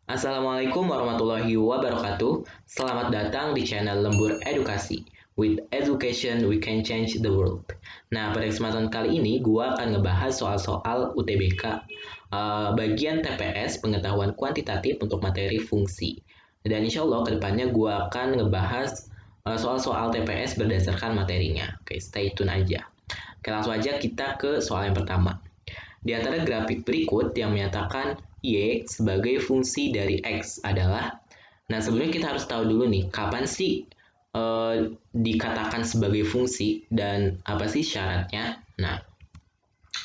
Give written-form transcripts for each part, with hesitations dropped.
Assalamualaikum warahmatullahi wabarakatuh. Selamat datang di channel Lembur Edukasi. With education, we can change the world. Nah, pada kesempatan kali ini, gua akan ngebahas soal-soal UTBK, bagian TPS, pengetahuan kuantitatif untuk materi fungsi. Dan insya Allah kedepannya gua akan ngebahas soal-soal TPS berdasarkan materinya. Oke, stay tune aja. Oke, langsung aja kita ke soal yang pertama. Di antara grafik berikut yang menyatakan Y sebagai fungsi dari X adalah, nah sebelumnya kita harus tahu dulu nih, kapan sih dikatakan sebagai fungsi dan apa sih syaratnya. Nah,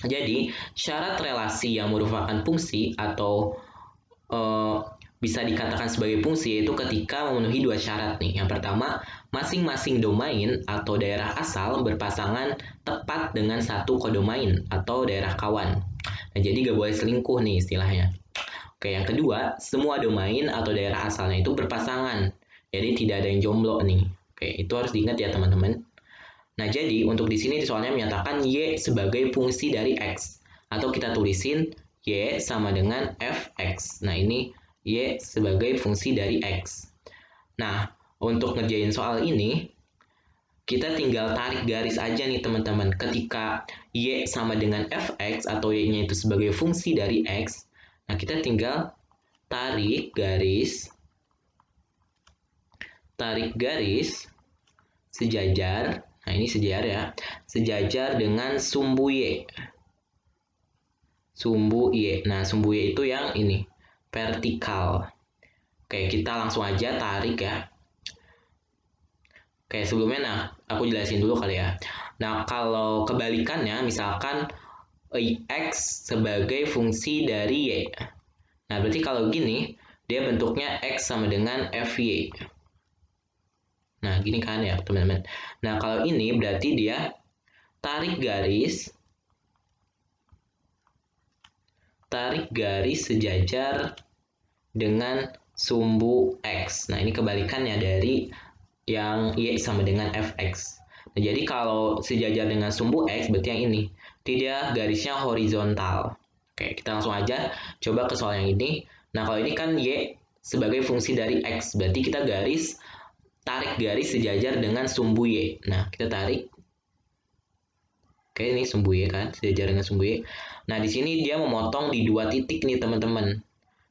jadi syarat relasi yang merupakan fungsi atau bisa dikatakan sebagai fungsi yaitu ketika memenuhi dua syarat nih. Yang pertama, masing-masing domain atau daerah asal berpasangan tepat dengan satu kodomain atau daerah kawan. Nah, jadi gak boleh selingkuh nih istilahnya. Oke, yang kedua, semua domain atau daerah asalnya itu berpasangan. Jadi tidak ada yang jomblo nih. Oke, itu harus diingat ya teman-teman. Nah, jadi untuk di sini soalnya menyatakan Y sebagai fungsi dari X. Atau kita tulisin Y sama dengan Fx. Nah, ini Y sebagai fungsi dari X. Nah, untuk ngerjain soal ini, kita tinggal tarik garis aja nih teman-teman. Ketika Y sama dengan Fx atau Y-nya itu sebagai fungsi dari X, nah kita tinggal tarik garis sejajar. Nah, ini sejajar ya. Sejajar dengan sumbu Y. Sumbu Y. Nah, sumbu Y itu yang ini, vertikal. Oke, kita langsung aja tarik ya. Oke, sebelumnya nah, aku jelasin dulu kali ya. Nah, kalau kebalikannya, misalkan X sebagai fungsi dari Y. Nah, berarti kalau gini, dia bentuknya X sama dengan Fy. Nah, gini kan ya, teman-teman. Nah, kalau ini berarti dia tarik garis sejajar dengan sumbu X. Nah, ini kebalikannya dari yang Y sama dengan Fx. Nah, jadi kalau sejajar dengan sumbu X, berarti yang ini. Tidak garisnya horizontal. Oke, kita langsung aja coba ke soal yang ini. Nah, kalau ini kan Y sebagai fungsi dari X, berarti kita tarik garis sejajar dengan sumbu Y. Nah, kita tarik. Oke, ini sumbu Y kan, sejajar dengan sumbu Y. Nah, di sini dia memotong di dua titik nih, teman-teman.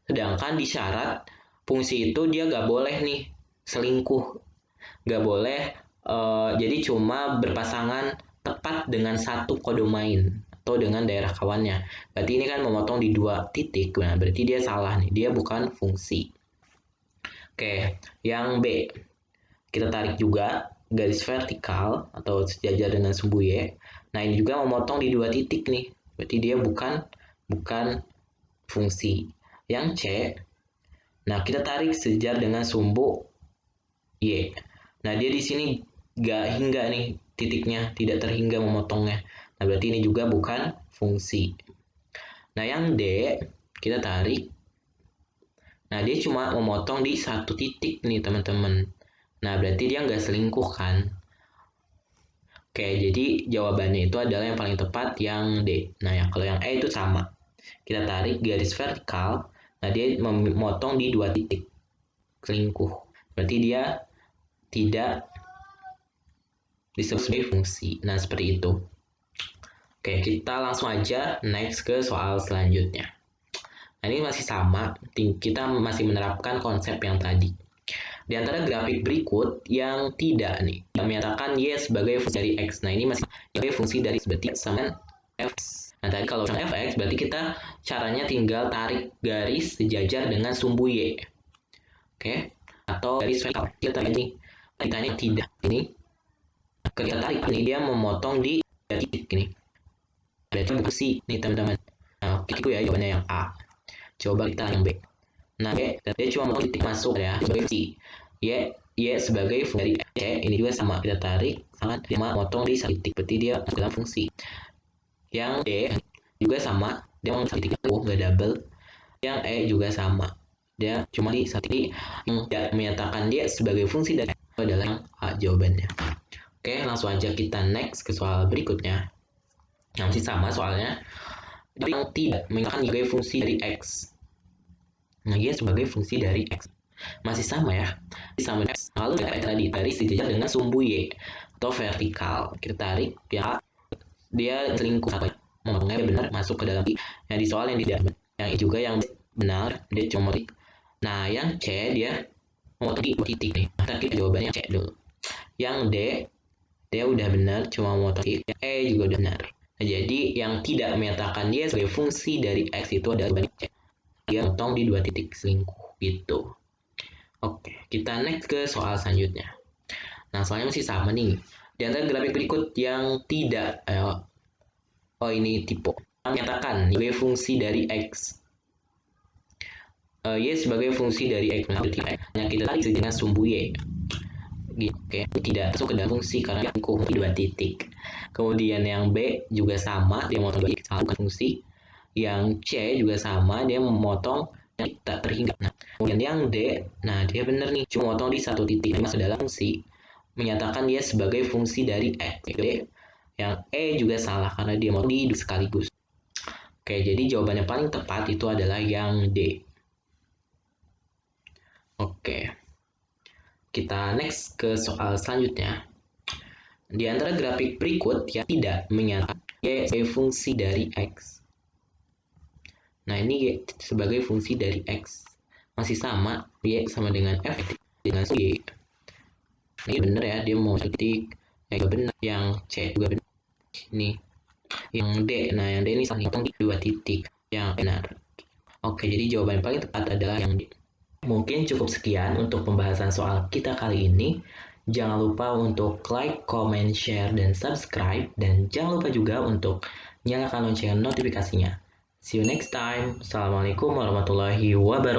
Sedangkan di syarat, fungsi itu dia nggak boleh nih selingkuh. Nggak boleh, jadi cuma berpasangan tepat dengan satu kodomain atau dengan daerah kawannya. Berarti ini kan memotong di dua titik. Nah, berarti dia salah nih, dia bukan fungsi. Oke, yang B. Kita tarik juga garis vertikal atau sejajar dengan sumbu Y. Nah, ini juga memotong di dua titik nih. Berarti dia bukan fungsi. Yang C, nah kita tarik sejajar dengan sumbu Y. Nah, dia di sini nggak hingga nih titiknya, tidak terhingga memotongnya. Nah, berarti ini juga bukan fungsi. Nah, yang D, kita tarik. Nah, dia cuma memotong di satu titik nih, teman-teman. Nah, berarti dia nggak selingkuh kan? Oke, jadi jawabannya itu adalah yang paling tepat yang D. Nah, kalau yang E itu sama. Kita tarik garis vertikal. Nah, dia memotong di dua titik. Selingkuh. Berarti dia tidak disebut sebagai fungsi. Nah, seperti itu. Oke, kita langsung aja next ke soal selanjutnya. Nah, ini masih sama. Kita masih menerapkan konsep yang tadi. Di antara grafik berikut yang tidak nih, yang menyatakan Y sebagai fungsi dari X. Nah, ini masih sebagai fungsi dari berarti sama Fx. Nah, tadi kalau sama Fx, berarti kita caranya tinggal tarik garis sejajar dengan sumbu Y. Oke? Atau garis vertikal. Kita tarik ini. Ditanya tidak. Ini ketika tarik ini dia memotong di titik ini. Berarti fungsi nih, teman-teman. Nah, itu ya jawabannya yang A. Coba kita yang B. Nah, dia cuma mau titik masuk ya sebagai fungsi. Y sebagai fungsi dari C, ini juga sama, kita tarik sangat dia motong di satu titik, berarti dia dalam fungsi. Yang D juga sama, dia mau satu titik itu nggak double. Yang E juga sama, dia cuma di satu titik. Yang menyatakan dia sebagai fungsi dari itu adalah yang A jawabannya. Oke, langsung aja kita next ke soal berikutnya. Yang masih sama soalnya, yang tidak menyatakan sebagai fungsi dari X. Nah, Y sebagai fungsi dari X. Masih sama ya, sama dengan X. Lalu kita tadi tarik sejajar dengan sumbu Y atau vertikal. Kita tarik ya, dia selingkuh apa? Ngomongnya benar masuk ke dalam I. Yang di soal yang tidak benar. Yang I juga yang benar, dia cuma motif. Nah, yang C dia mau di titik nih. Nah, kita jawabannya C dulu. Yang D, dia udah benar, cuma mau titik. Yang E juga udah benar. Nah, jadi yang tidak menyatakan dia sebagai fungsi dari X itu adalah jawaban C. Dia motong di 2 titik selingkuh gitu. Oke, kita next ke soal selanjutnya. Nah, soalnya masih sama nih. Di antara grafik berikut yang tidak, ini tipe menyatakan sebagai fungsi dari X. Y sebagai fungsi dari X. Nah, kita tarik dengan sumbu Y. Oke, tidak masuk ke dalam fungsi karena dia di 2 titik. Kemudian yang B juga sama, dia memotong 2 titik, bukan fungsi. Yang C juga sama, dia memotong yang tak terhingga. Nah, kemudian yang D, nah dia benar nih, cuma memotong di 1 titik, masuk dalam fungsi, menyatakan dia sebagai fungsi dari X. D. Yang E juga salah karena dia memotong di sekaligus. Oke, jadi jawabannya paling tepat itu adalah yang D. Oke, kita next ke soal selanjutnya. Di antara grafik berikut yang tidak menyatakan Y sebagai fungsi dari X. Nah, ini Y sebagai fungsi dari X. Masih sama, Y sama dengan F dengan Y. Ini benar ya, dia mau titik. Yang benar, yang C juga benar. Ini yang D. Nah, yang D ini saling potong di 2 titik. Yang benar. Oke, jadi jawaban paling tepat adalah yang D. Mungkin cukup sekian untuk pembahasan soal kita kali ini. Jangan lupa untuk like, comment, share, dan subscribe. Dan jangan lupa juga untuk nyalakan lonceng notifikasinya. See you next time. Assalamualaikum warahmatullahi wabarakatuh.